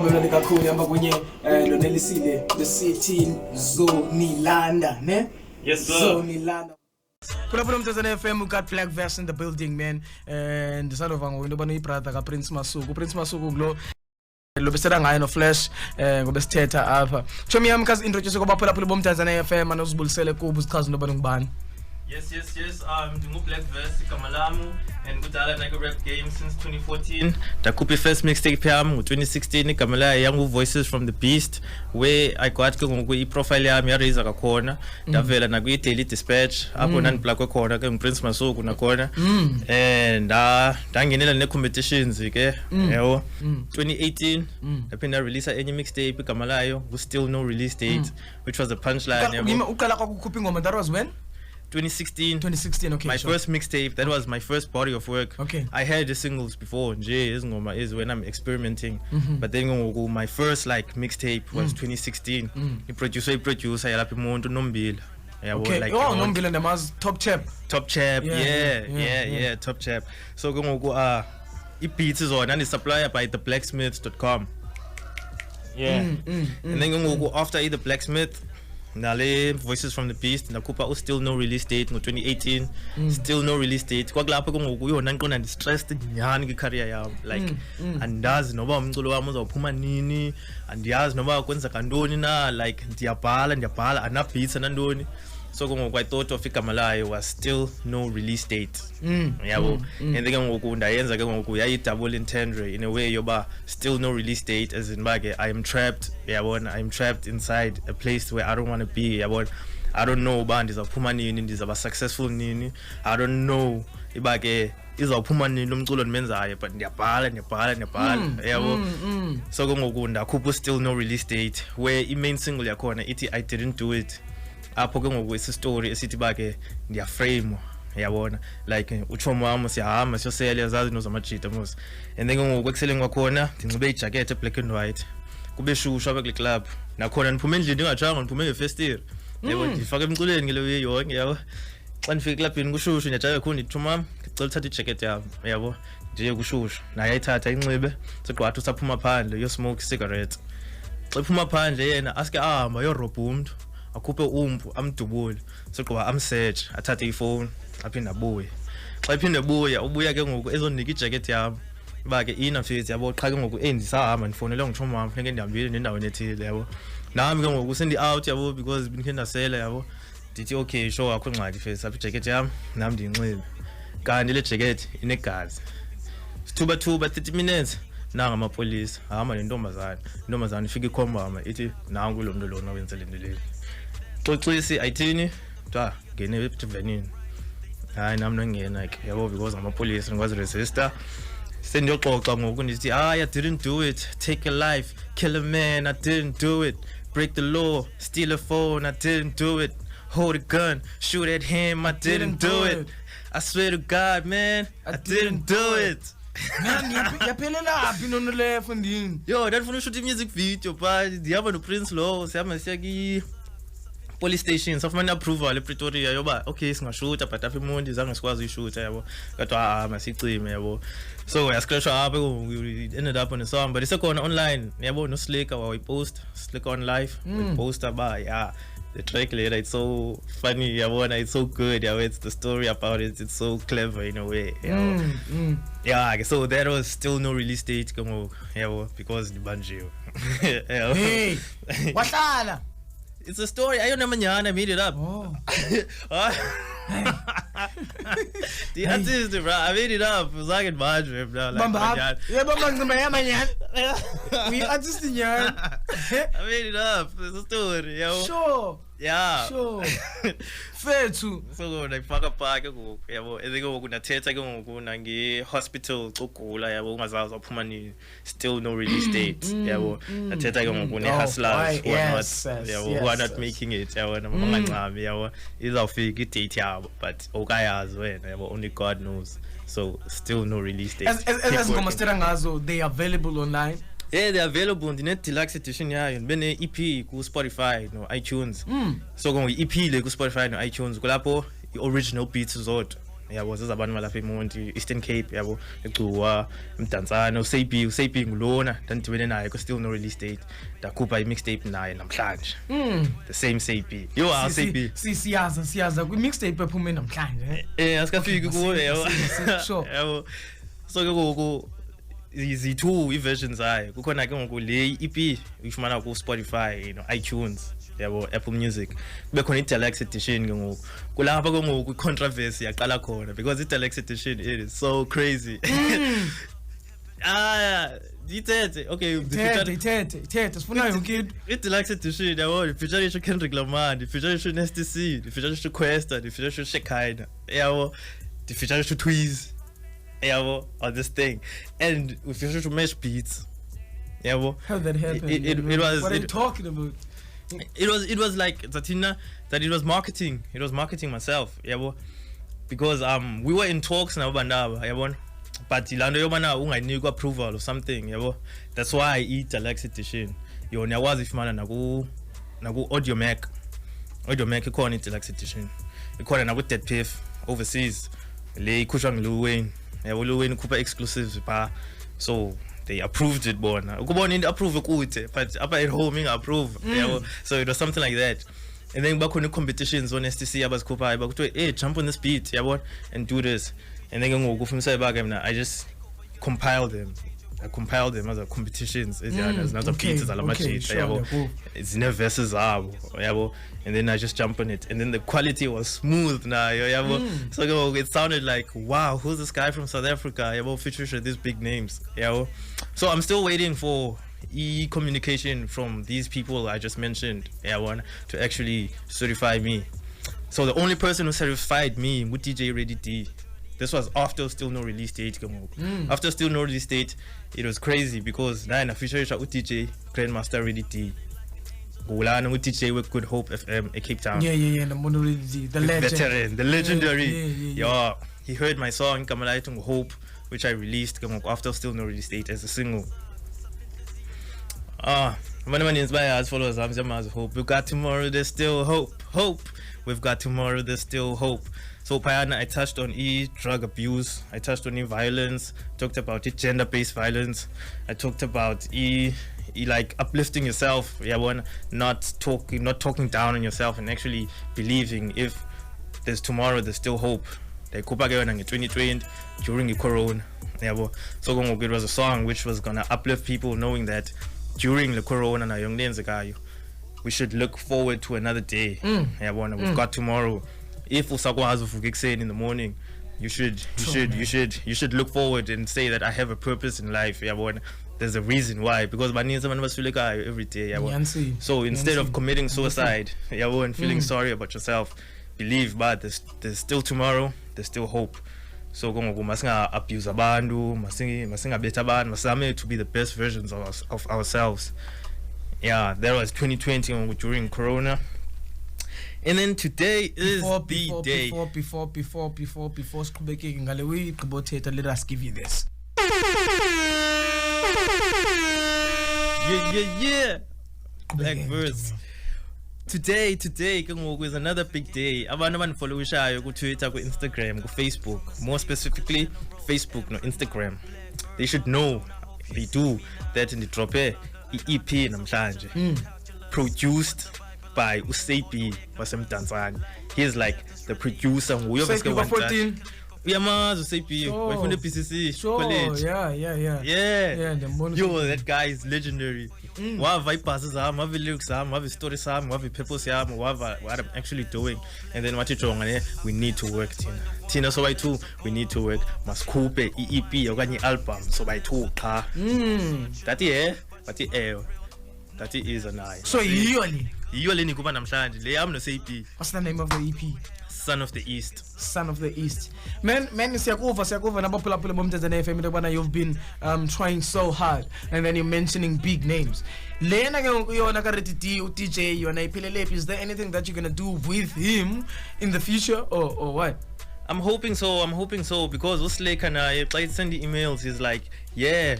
Ngibonga kakhulu yamba kunye nonelisile the city Zonilanda ne. Yes sir. Zonilanda. Pula Mdantsane FM, we got Blaqverse in the building, man. And the son of Ango bano ibrata ka Prince Masuku glo lo besera ngayo no flash ngobe sithetha apha. Chomi yami kazi introduce ko baphula Mdantsane FM anozibulisele kubo sichaza into banongibani. Yes. Ndingu Blaqverse igama lami and kudala nake rap game since 2014. Dakhupha first mixtape yami ngo2016 igama layo Young Voices from the Beast, where I got ke ngoku iprofile yami yaraise kakhona. Ndavela na kwi Daily Dispatch apho nandiblakwe khona ke Prince Masuku nakhona. And ndangenela ne competitions ke yebo 2018 ndaphinda release enye mixtape igama layo still no release date, which was a punchline yebo. Uqala kwakukhupha ingoma, that was when? 2016, okay. My first mixtape, that was my first body of work. Okay. I had the singles before, Ngoma is when I'm experimenting. But then my first like mixtape was 2016. The producer yalapi umuntu Nombila. Okay. Like, Nombila Namaz top chap. Top chap, yeah, top chap. So beats is on and it's supplied by the Blacksmith.com. Yeah. And then after the Blacksmith, Nale Voices from the Beast, nakupa still no release date ngo 2018, still no release date. Kwakulapho kungokuyona ngiqonda ndistressed nyani ngecareer yami, like andazi noba umculo wami uzophuma nini, andiyazi noba kwenza kantoni na, like ndiyabhala ana beats anandoni. So I thought of igama layo was still no release date. Yabo. And then ngoku ndayenza ke ngoku yayi double entendre in a way yoba still no release date, as in bage I am trapped. Yabo, I am trapped inside a place where I don't want to be. Yabo. I don't know ba ndizaphuma nini, ndizaba successful nini. I don't know ibake izaphuma nini umculo endimenzayo, but ndiyabhala. Yabo. So ngoku ndakhupha still no release date, where I main single yakhona ithi I didn't do it. Apho ke ngoku isistory esithi bake ndiyaframe yabona, like uchomo wami siyahamba siyosela yazazi nozamajita mos. And then ngoku excelling kwakhona ndinxibe ijacket black and white, kube shushu apha kule club nakhona niphume endlini ndingajanga, niphume ngefestire yabo, ndifake emculweni ngeleyo yonke yabo. Xa ndifike clubini kushushu ndiyajaga khona ndithi mama ngicela uthatha ijacket yami yabo, ndiye kushushu naye ayithatha inxibe siqwatha usaphuma phandle yo smoke cigarettes. Xa iphuma phandle yena aske ahamba yo rob umuntu, akhuphe umpu amdubule, sokuba amsearch athathe ifone aphinda abuye. Xa iphinda ubuya ke ngoku ezonika ijacket yami ba ke inafethi yabo, qha ke ngoku endisahamba ndifonele ngithomo wami funeke ndihambile nendaweni ethile yabo. Nami ke ngoku sendi out yabo, because bindikhe ndasela yabo, ndithi okay sure akho ngxaki face apha ijacket yami nami ndiyinxibe. Kanti le jacket inegazi, sithuba 30 minutes nanga amapolisa ahamba nentombazana ifika ikhombama ithi nangu lo muntu lona wenze le nto le. Xoxisi ayithini ngene evenini, hayi nami nongena ke yabo, because amapolisa ngikwazi register. Sendiyoxoxa ngoku ndithi I didn't do it, take a life, kill a man, I didn't do it, break the law, steal a phone, I didn't do it, hold a gun, shoot at him, I didn't do it, I swear to God man, I didn't do it. Man, yaphelela aphi nonole fundini? Yo, ndifuna ushoot music video but ndihamba no Prince Law, sihamba siya ki police station, safumana approval ePretoria yoba okay singashoota, but apha eMondi zange sikwazi uyishoota yabo, kodwa masicime yabo. So yascratchwa apha, we ended up on a song, but isekhona online yabo, no Slicker wayipost, Slicker on live post ba the track later, it's so funny yabona, it's so good yabo, it's the story about it, it's so clever in a way yabo. Yeah, so that was still no release date yabo, because ndibanjiwe. Hey, wahlala. It's a story. I don't know, I made it up. Oh. The artist, bro. I made it up. It was like in March, bro. Like, we artist in here. I made it up. It's a story, yo. Sure. Yeah. Sure. Fair too. So like fuck up park yabo. And they go kunathetha ke ngoku nange hospital ukugula yabo, ungazazi waphuma nini, still no release date yabo. Nathetha ke ngoku ne hustlers who are not making it yabo, namangancami yabo, izawufika idate yabo, but okayazi wena yabo, only God knows. So still no release date. As ngoma stera ngazo, they are available online. Yeah, they're available in the deluxe edition. Yeah, bene EP ku Spotify no iTunes. So going EP le ku Spotify no iTunes. Kulapho the original beats zodwa. yabo zabantu balapha eMonti Eastern Cape yabo egcuwa Mdantsane uSapi ngulona ndandibene naye ko still no release date ndakhupha i-mixtape naye namhlanje the same Sapi yo Sapi siyaza kwi mixtape ephume namhlanje asikafiki kuwo yabo sure yabo so ke ngoku izi-2 i-versions zayo kukhona ke ngoku le EP uyifumana ku Spotify iTunes yabo Apple Music kube khona i-deluxe edition ke ngoku kulapha ke ngoku i-controversy yaqala khona because i-deluxe edition it is so crazy dithethe okay ithethe sifuna yonke into i-deluxe edition yabo feature Kendrick Lamar feature Nasty C feature Questa feature Shekinah yabo feature Tweez yabo on this thing and we feature Mesh Beats yabo how that happened it was what are you talking about it was like Zatina that it was marketing myself yabo because we were in talks nabandaba yabo but ilando yobana ungayinikwa approval or something yabo that's why I eat deluxe edition yona yawazi ifumana naku Audio Mac ikhona i-deluxe edition ikhona naku Dead Piff overseas le ikhushwa ngu Wayne yabo Lil Wayne ukhupha exclusives ba so they approved it bona ukubona into approve kude but apha at home inga-approve yabo so it was something like that and then bakhona competitions on STC abazikhuphayo bakuthiwe hey jump on this beat yabo and do this and then ke ngoku ufumisa bake mina I just compiled them as a competitions as a beats zalamacheat yabo zine verses zabo yabo and then I just jump on it and then the quality was smooth nayo yabo so it sounded like wow who's this guy from South Africa yabo featuring these big names yabo so I'm still waiting for communication from these people I just mentioned yabo to actually certify me. So the only person who certified me was DJ Ready D. This was after still no release date. After still no release date, it was crazy because now in official DJ Grandmaster Ready D. Gulana with DJ with Good Hope FM in Cape Town. Yeah, the monolith, the legend. Veteran, the legendary. Yeah. He heard my song Kamalaitung Hope, which I released after still no release date as a single. When inspire as followers, I'm hope. We've got tomorrow, there's still hope. Hope. We've got tomorrow, there's still hope. So Payana, I touched on drug abuse, I touched on violence, talked about gender-based violence, I talked about like uplifting yourself, not talking down on yourself and actually believing if there's tomorrow, there's still hope. Like 2020 during the corona. So it was a song which was gonna uplift people knowing that during the corona we should look forward to another day. We've got tomorrow. If usakwazi uvuka ekuseni in the morning, you should look forward and say that I have a purpose in life. There's a reason why, because baninzi abantu baswelekayo every day. So instead of committing suicide and feeling sorry about yourself, believe but there's still tomorrow, there's still hope. So masinga abuse abantu, masinga beta abantu, masame to be the best versions of ourselves. That was 2020 during corona. And then today is the day. Before Skubeki Ngalewi Kuboteta, let us give you this. Yeah. Blaqverse. Today is another big day. Abantu banfollow ishayo ku Twitter, ku Instagram, ku Facebook. More specifically, Facebook, no Instagram. They should know, they do, that in the drop EP namhlanje. Produced by Usapi Mdantsane. He is like the producer. Usapi from the PCC college. Yo, that guy is legendary. What vipers am, what lyrics am, what stories am, what purpose am, what I'm actually doing. And then what you wrong, we need to work, Tina. So by two, we need to work. Must coupe EP or any album. So by two, that is an eye. So yearly nikuba namhlanje le yami no Sapi. What's the name of the EP? Son of the East. Son of the East. Man, siyakuva nabaphulaphula boMdantsane FM lokubana you've been trying so hard and then you're mentioning big names. Lena ke yona ka Ready D DJ yona iphelele. Is there anything that you're going to do with him in the future or what? I'm hoping so because uSleka naye xa send emails he's like, yeah,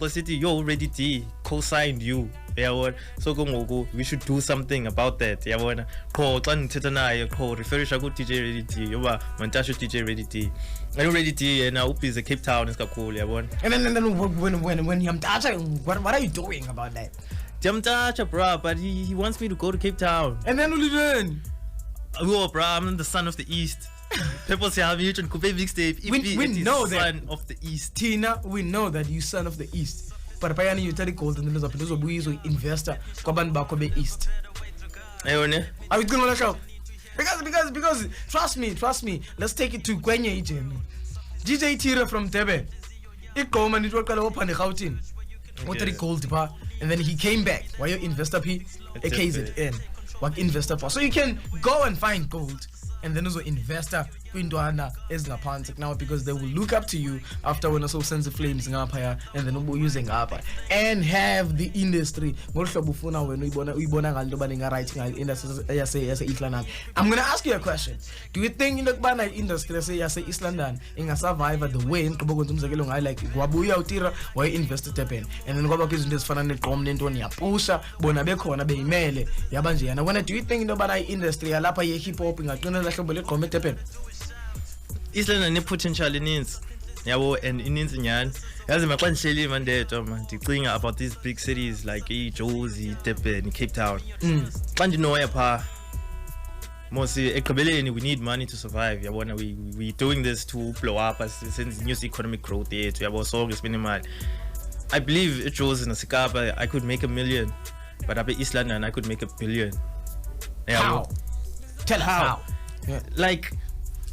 City, yo Ready D co-signed you. yabona. So kungoku we should do something about that, yabona. Qho xa ndithetha naye qho referisha ku DJ Ready D yoba mantasho DJ Ready D. And Ready D yena ubhize Cape Town isikakhulu, yabona. And then when you're touching, what are you doing about that? Ndiyamtacha bro, but he wants me to go to Cape Town. And then ulideni? Oh bro, I'm the son of the East. People say I'm huge and Kupe mixtape. We know that. Son of the East. Tina, we know that you son of the East. But payani you tell gold and those of investor kwabantu bakho be East. Ayone. Are we going on the show? Because trust me, let's take it to Kwenye Ijemi. DJ Tira from Tebe. Ikoma nitwakala open the Gauteng. What did he gold bar? And then he came back. Why you investor P? A KZN. What investor for? So you can go and find gold. And then also investor kwindwana ezingaphansi now because they will look up to you after when also sense the flames ngapha and then using ngapha and have the industry ngolhlobo ufuna wena uyibona ngalento baninga writing industry yase East London. I'm going to ask you a question. Do you think into kubana industry yase East London inga survive the way ngiqobo kwenza umzekelo ngayi like wabuya utira why invest Durban and then kwaba izinto ezifana neqom nentoni yapusha bona bekhona beyimele yaba nje yana wena do you think into bana industry yalapha ye hip hop ingaqina lahlobo leqom eDurban? East London ne-potential ininzi yabo and ininzi nyani yazi maxa ndihleli mandedwa man ndicinga about these big cities like iJozi, Durban, Cape Town. Xa ndinoya pha mosi ekugqibeleni we need money to survive yabona we doing this to blow up since news economic growth yethu yabo sonke sibene imali. I believe iJozi naseKapa I could make $1 million but up East London I could make $1 billion. How? Tell us how. Yeah.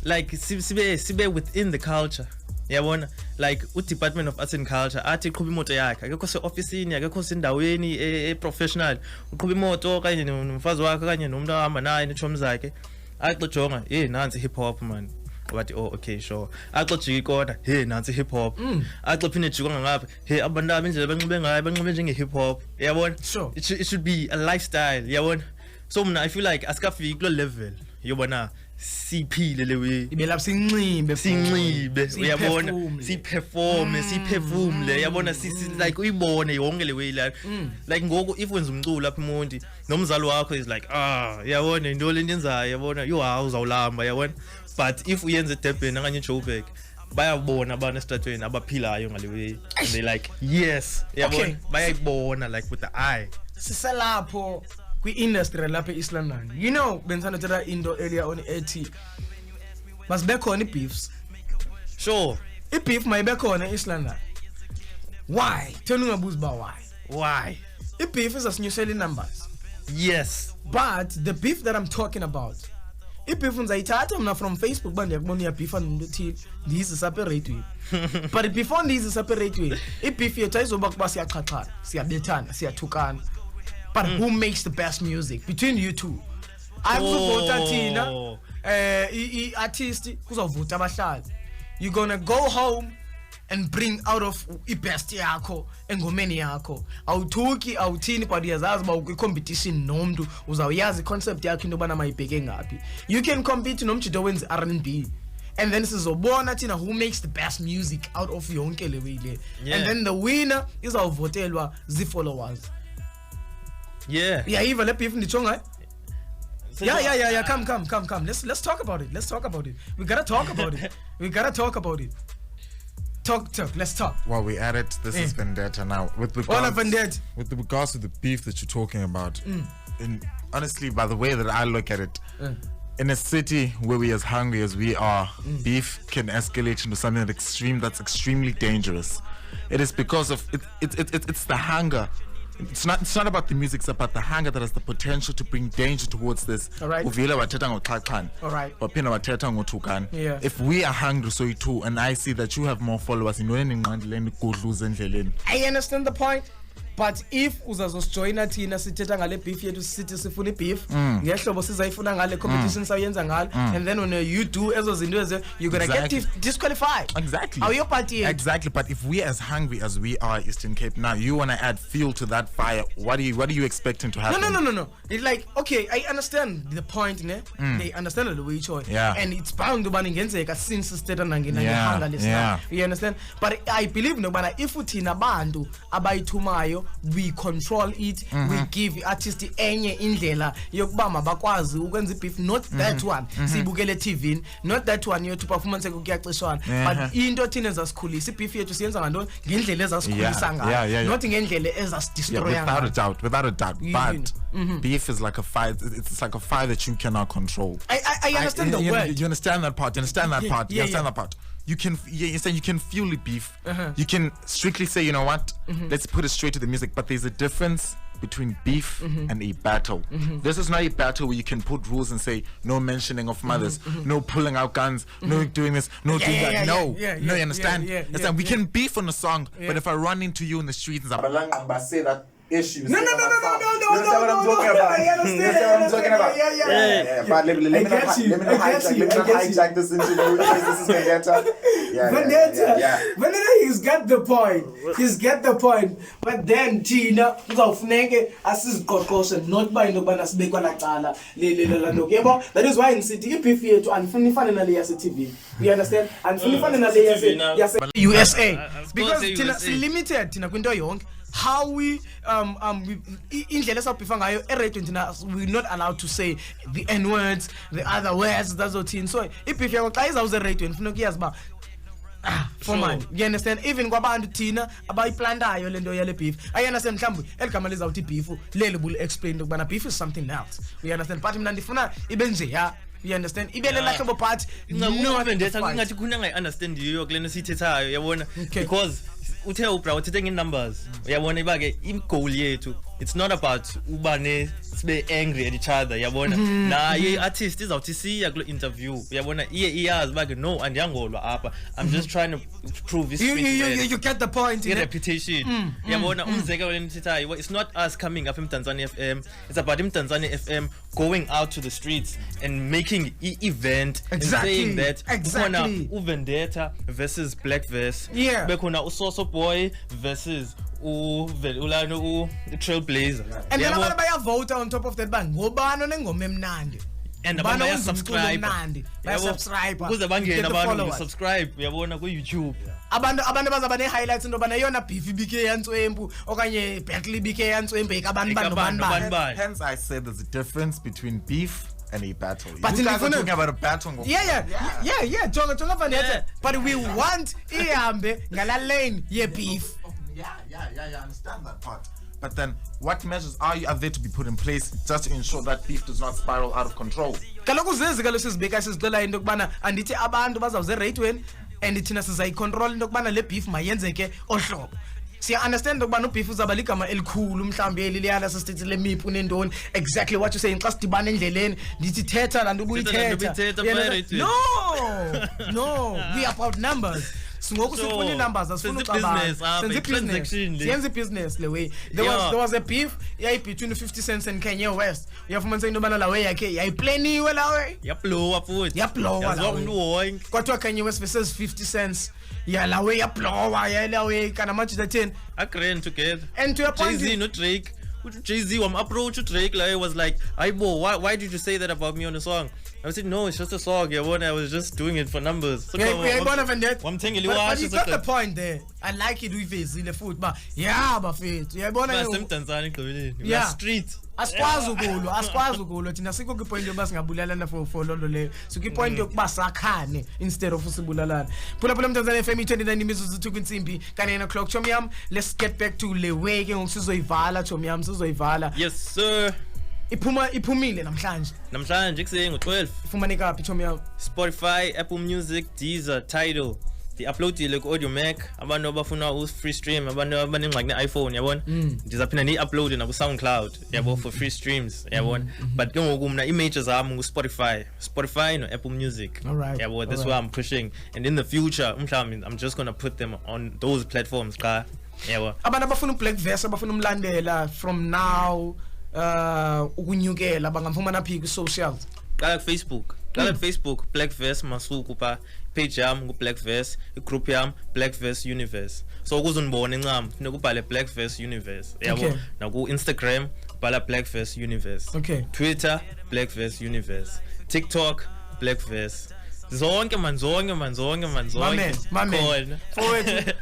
Like sibe within the culture yabona like Department of Arts and Culture athi qhuba imoto yakhe akekho se-officeini akekho sendaweni professional uqhuba imoto kanye nomfazi wakhe kanye nomuntu ahamba naye nechomi zakhe axojonga nansi hip hop man wathi oh okay sure axojika ikona nansi hip hop axophinde jika ngapha abantu abendlela banxibe ngayo banxibe njenge hip hop yabona. Sure. It should be a lifestyle yabona. So mna I feel like asikafiki kulo level yobona siphile lewe ibelapha sinxibe uyabona siperforme yabona like uyibone yonke le way like ngoku if wenza umculo lapha eMonti nomzali wakho is like yabona into le ndenzayo yabona uzawulamba yabona but if uyenza eDurban okanye eJoburg bayabona abantu esitratweni abaphilayo ngale way and they like yes yabona bayayibona like with the eye siselapho kwi-industry lapha eEast London. You know bensana tell into earlier on ethi must be khona beefs. Sure. Beef mayibe khona eEast London. Why? Tell me about why beef is asinyusela numbers. Yes, but the beef that I'm talking about beef ngizayithatha mna from Facebook bandiyakubona uyabeefa nomuntu othile ndize separate way. But before ndize separate way beef yethu ayizoba kuba siyaxhaxhana siyabethana siyathukana. But who makes the best music between you two? Ayizovota thina artist kuzovota abahlali. You're gonna go home and bring out of ibest yakho engomeni yakho. Awuthuki awuthini but uyazazi ba ukwi-competition nomuntu uzawuyazi concept yakho into bana mayibheke ngapi. You can compete nomjito wenza R&B. And then sizobona thina who makes the best music out of yonke le way le. And then the winner izawuvotelwa zi-followers. Yeah, even let people chonga. Yeah. Come. Let's talk about it. We gotta talk about it. Talk. Let's talk. While we at it, this is Vendetta now. With regards to the beef that you're talking about, and honestly, by the way that I look at it, in a city where we're as hungry as we are, beef can escalate into something that's extremely dangerous. It is because of it's the hunger. It's not about the music, it's about the hunger that has the potential to bring danger towards this. All right. All right. Yeah. If we are hungry, so you too, and I see that you have more followers, I understand the point. But if uzazosijoyina thina sithetha ngale beef yethu sithi sifuna beef ngehlobo sizayifuna ngale competition sayenza ngalo and then when you do ezo zinto eze you're going to get disqualified. Exactly. Are you party? Exactly. But if we're as hungry as we are Eastern Cape now, you want to add fuel to that fire, what are you expecting to happen? No. It's like, okay, I understand the point, ne? They understand the way choice. Yeah. And it's bound to be ngenzeka since state nangina hunger list. You understand? But I believe no bana if uthina bantu abayithumayo we control it, we give artist enye indlela yokuba mabakwazi ukwenza beef, not that one sibukele TV, not that one yothi performance ekuyacishwana, but into thina ezasikhulisa beef yethu siyenza ngantoni ngendlela ezasikhulisa ngayo, not ngendlela ezasdestroya. Without a doubt, but beef is like a fire. It's like a fire that you cannot control. I understand the word. You understand that part. You understand that part. You understand that part. You can, you can feel the beef. You can strictly say, you know what? Let's put it straight to the music. But there's a difference between beef and a battle. This is not a battle where you can put rules and say no mentioning of mothers, no pulling out guns, no doing this, no doing that. No, you understand? We can beef on a song, but if I run into you in the streets and say that issues. No. You understand what I'm talking about? You understand what I'm talking about? Yeah. But let me not hijack this interview. This is Vendetta. Vendetta, he's got the point. But then Tina, uzawufuneke asizigqogqoshe not by nobana sibekwa lacala yebo. That is why in city ibeef yethu andifuni ifane nale yase TV. You understand? Andifuni ifane nale yase USA because Tina limited Tina kwinto yonke. How we indlela esabhifa ngayo eradio thina we're not allowed to say the n words, the other words, that's what in. So ibeef yakho xa izawuze radio ngifuna ukuyazi ba for man, you understand? Even kwabantu thina abayiplantayo lento yale beef, I understand mhlawumbe eligama lizawuthi beef leli bul explain ukubana beef is something else. You understand? But mina ndifuna ibe nje ya. You understand? Ibele la hlobo part no Vendetta ngingathi khona ngai understand yiyo kulena sithethayo yabona, because uthe ubra uthethe ngenumbers uyabona ibake goal yethu, it's not about ubane sibe angry at each other yabona. Naye artist izawuthi siya kule interview uyabona iyazi bake no andiyangolwa apha, I'm just trying to prove this. You get the point. Reputation yabona umzekelo lenithethayo, it's not us coming up Mdantsane FM, it's about Mdantsane FM going out to the streets and making event and saying that ukhona uVendetta versus Blaqverse, bekhona uSoso Boy versus ulano Trailblazer, and then abantu bayavota on top of that bang ngobani onengoma emnandi and abantu bayasubscribe ukuze bangene abantu subscribe uyabona ku YouTube. Abantu bazaba ne highlights into bana yona beef ibike yantswempu okanye Berkeley ibike yantswempu ekabantu bani. Hence I said there's a difference between beef and a battle. But you guys are talking about a battle. Jonga Vendetta. But we want ihambe ngala lane ye beef. I understand that part. But then, what measures are there to be put in place just to ensure that beef does not spiral out of control? Kaloku zezikalo sizibeka sizicela into kubana andithi abantu bazawuze radioweni and thina sizayicontrol into kubana le beef mayenzeke ohlobo. Siya understand ukubana ubeef uzaba ligama elikhulu mhlambe eliliyana sisithi le mipu nendoni, exactly what you saying. Xa sidibana endleleni ndithi thetha lanto ubuyithetha. No, we are about numbers. Singoku sifuna numbers asifuna ucabanga. Senze business le way. There was a beef between 50 Cent and Kanye West. Uyafumana into bana la way yakhe yayiplaniwe la way. Yaplowa futhi. Yaplowa la way. Kodwa Kanye West versus 50 Cent. Yeah, la way yaplowa la way kana much that 10 agreeing together. And to your point, Jay-Z no Drake. Jay-Z approach to Drake like was like, "Aibo, why did you say that about me on the song?" I said, "No, it's just a song. I was just doing it for numbers." So but you got the point there. I like it with his in the foot, but bafethu. Yeah, street. Asikwazi ukulwa thina sikho ku point yoba singabulalana for lolo le. So ku point yokuba sakhane instead of usibulalana. Phula Mdantsane FM 29 imizuzu thu kwinsimbi ka9 o'clock. Chomyam, let's get back to le way ke ngokusizoyivala Chomyam, sizoyivala. Yes sir. Iphumile namhlanje kusenge ngo12. Ifumaneka phi Chomyam? Spotify, Apple Music, Deezer, Tidal. Di-uploadile ku-Audio Mac, abantu abafuna u-free stream, abantu abanengxaki ne-iPhone yabona, ndizaphinda ndiyi-uploade naku-SoundCloud yabo for free streams yabona. But ke ngoku mna ii-majors zami ngu-Spotify no-Apple Music yabo. That's why I'm pushing, and in the future mhlawumbe I'm just gonna put them on those platforms qha yabo. Abantu abafuna uBlaqverse abafuna umlandela from now ukunyukela bangamfumana phi ku-socials? Qala Facebook Blaqverse Masuku pa page yam ku-Blaqverse, igroup yam Blaqverse Universe. So ukuzonibona encam nokubhale Blaqverse Universe yabo. Naku-Instagram bhala Blaqverse Universe, Twitter Blaqverse Universe, TikTok Blaqverse. Zonke man.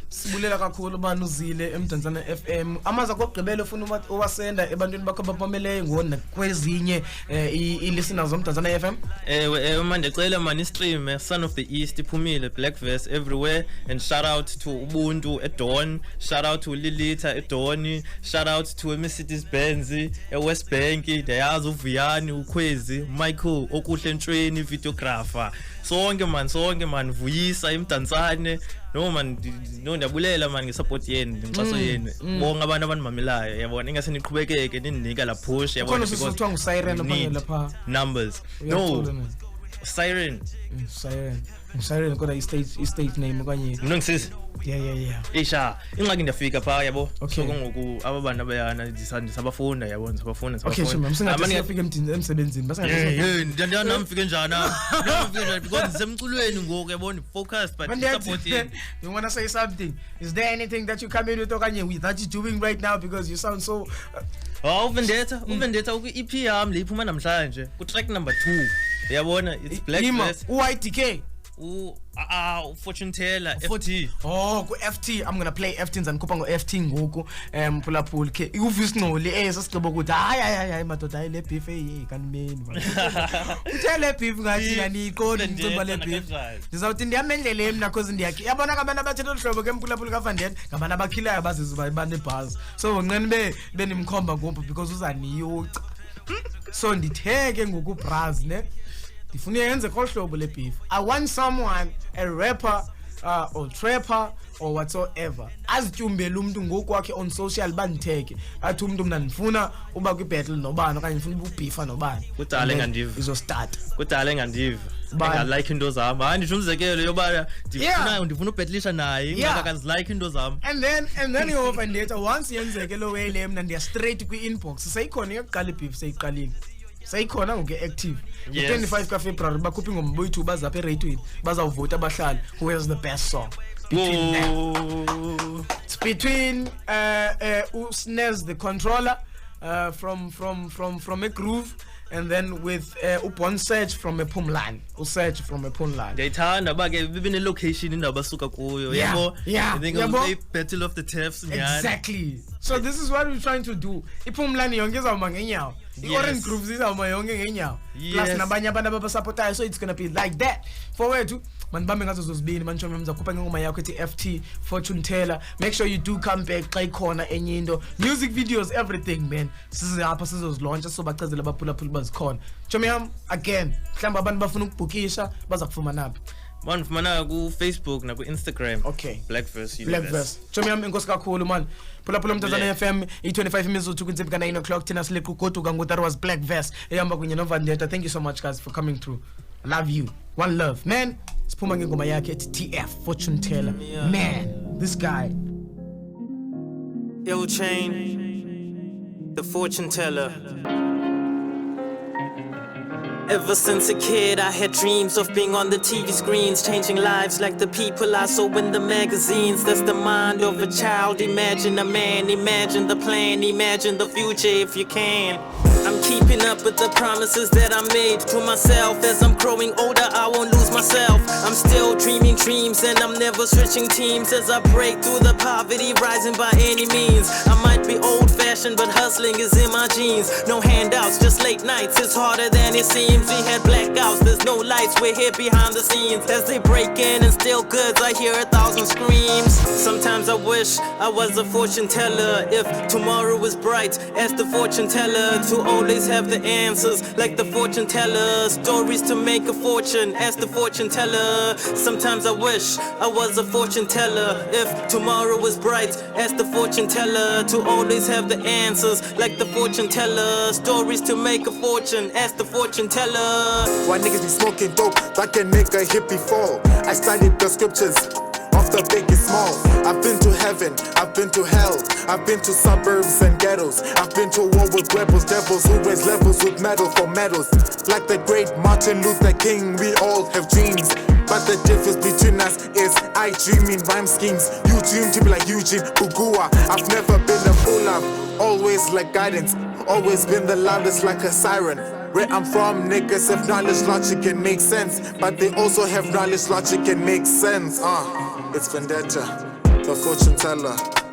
sibulela kakhulu bani uzile eMdantsane FM amaza kokugqibela ufuna uwasenda ebantwini bakho bapameleyo ngona kwezinye i-listeners eMdantsane FM manje cela man stream Son of the East iphumile Blaqverse everywhere and shout out to Ubuntu eDawn, shout out to Lilita eDawn, shout out to Mercedes Benz eWest Bank, Dayazi uViyani uKhwezi Michael okuhle ntweni videographer sonke man vuyisa eMdantsane no man no ndiyabulela man ngesupport yenu ngixaso yenu bonke abantu abanimamelayo yabona ingase niqhubekeke ninika la push yabona because kuthiwa ngusiren abanye lapha numbers no siren kodwa i-stage name okanye ngisisi yeah isha ingxaki ndiyafika pha yabo so ngoku ababantu abayana disabafunda yabona sabafunda amanye afike emsebenzini ndiyana mfike njani because ndisemculweni ngoku yabona focused but support you. You want to say something? Is there anything that you come in with okanye that you doing right now because you sound so uvendetta ku-EP yami le iphuma namhlanje ku track number 2 yabona it's Blaqverse uYDK fortune teller FT ku FT I'm gonna play FT nzanikhupha ngo FT ngoku phulaphula ke uvisingcoli sesigqiba ukuthi hayi madoda le beef kanimeni uthele beef ngathi yaniqondi ngicimba le beef ndizawuthi ndiyamendlele mina cause ndiyakhe yabona abantu abathethe uhlobo ke mphulaphula kaVandeni ngabantu abakhilayo bazizwe bane buzz so nqeni benimkhomba ngopho because uzaniyoca so nditheke ngoku braz ne ndifuna yenze kohlobo le beef. I want someone, a rapper or trapper or whatsoever azityumbele umuntu ngokwakhe on social banditheke athi umuntu mina ndifuna uba kwi battle nobani okanye ndifuna ubeefa nobani kudala engandiva izo start kudala engandiva engalike into zami hayi ndisho umzekelo yoba ndifuna ubattlisha naye ingaka kazilike into zami and then you open data once yenzeke lo way le mina ndiya straight kwi inbox seyikhona yokuqala ibeef seyiqalile sayikhona ngoku active 25 ka February bakhuphi ngomboyi 2 bazapha eratweni bazawuvota abahlali who has the best song between them. It's between Snez the controller from a groove and then with Upon Search from a Pumlan Search from a Pumlan ndiyayithanda bake bibine location indawo basuka kuyo yabo I think it was a battle of the turfs exactly so this is what we're trying to do iPumlan yonke izawuma ngenyawo i-orange grooves izawuma yonke ngenyawo plus nabanye abantu abasupportayo so it's gonna be like that forward manibambe ngazo zozibini manchome mzakhupha ngoma yakho ethi FT fortune teller make sure you do come back xa ikhona enye into music videos everything man sizapha sizozilontsha so bachazela abaphulaphula bazikhona chome yam again mhlamba abantu bafuna ukubhukisha baza kufumana naphi man fumana ku Facebook na ku Instagram Blaqverse chome yam inkosi kakhulu man phulaphula Mdantsane FM i25 imizuzu kunziphi ka 9 o'clock thina sileqa ugoduka ngo that was Blaqverse ehamba kunye noVandetta. Thank you so much guys for coming through. I love you, one love man. Siphuma ngengoma yakhe ethi TF fortune teller man this guy Ill Chain the fortune teller. Ever since a kid, I had dreams of being on the TV screens, changing lives like the people I saw in the magazines. That's the mind of a child. Imagine a man, imagine the plan, imagine the future if you can. I'm keeping up with the promises that I made to myself. As I'm growing older, I won't lose myself. I'm still dreaming dreams and I'm never switching teams. As I break through the poverty, rising by any means. I might be old-fashioned, but hustling is in my genes. No handouts, just late nights, it's harder than it seems. We had blackouts, there's no lights, we're here behind the scenes. As they break in and steal goods, I hear 1,000 screams. Sometimes I wish I was a fortune teller. If tomorrow was bright, ask the fortune teller to always have the answers like the fortune teller. Stories to make a fortune, ask the fortune teller. Sometimes I wish I was a fortune teller. If tomorrow was bright, ask the fortune teller to always have the answers like the fortune teller. Stories to make a fortune, ask the fortune teller. Why niggas be smoking dope that can make a hippie fall? I studied the scriptures of the big and small. I've been to heaven, I've been to hell, I've been to suburbs and ghettos. I've been to war with rebels, devils who raise levels with medal for medals. Like the great Martin Luther King, we all have dreams. But the difference between us is I dream in rhyme schemes. You dream to be like Eugene Bugua. I've never been a fool, I've always like guidance. Always been the loudest like a siren. Where I'm from, niggas have knowledge, logic can make sense. But they also have knowledge, logic can make sense. It's Vendetta. the fortune teller.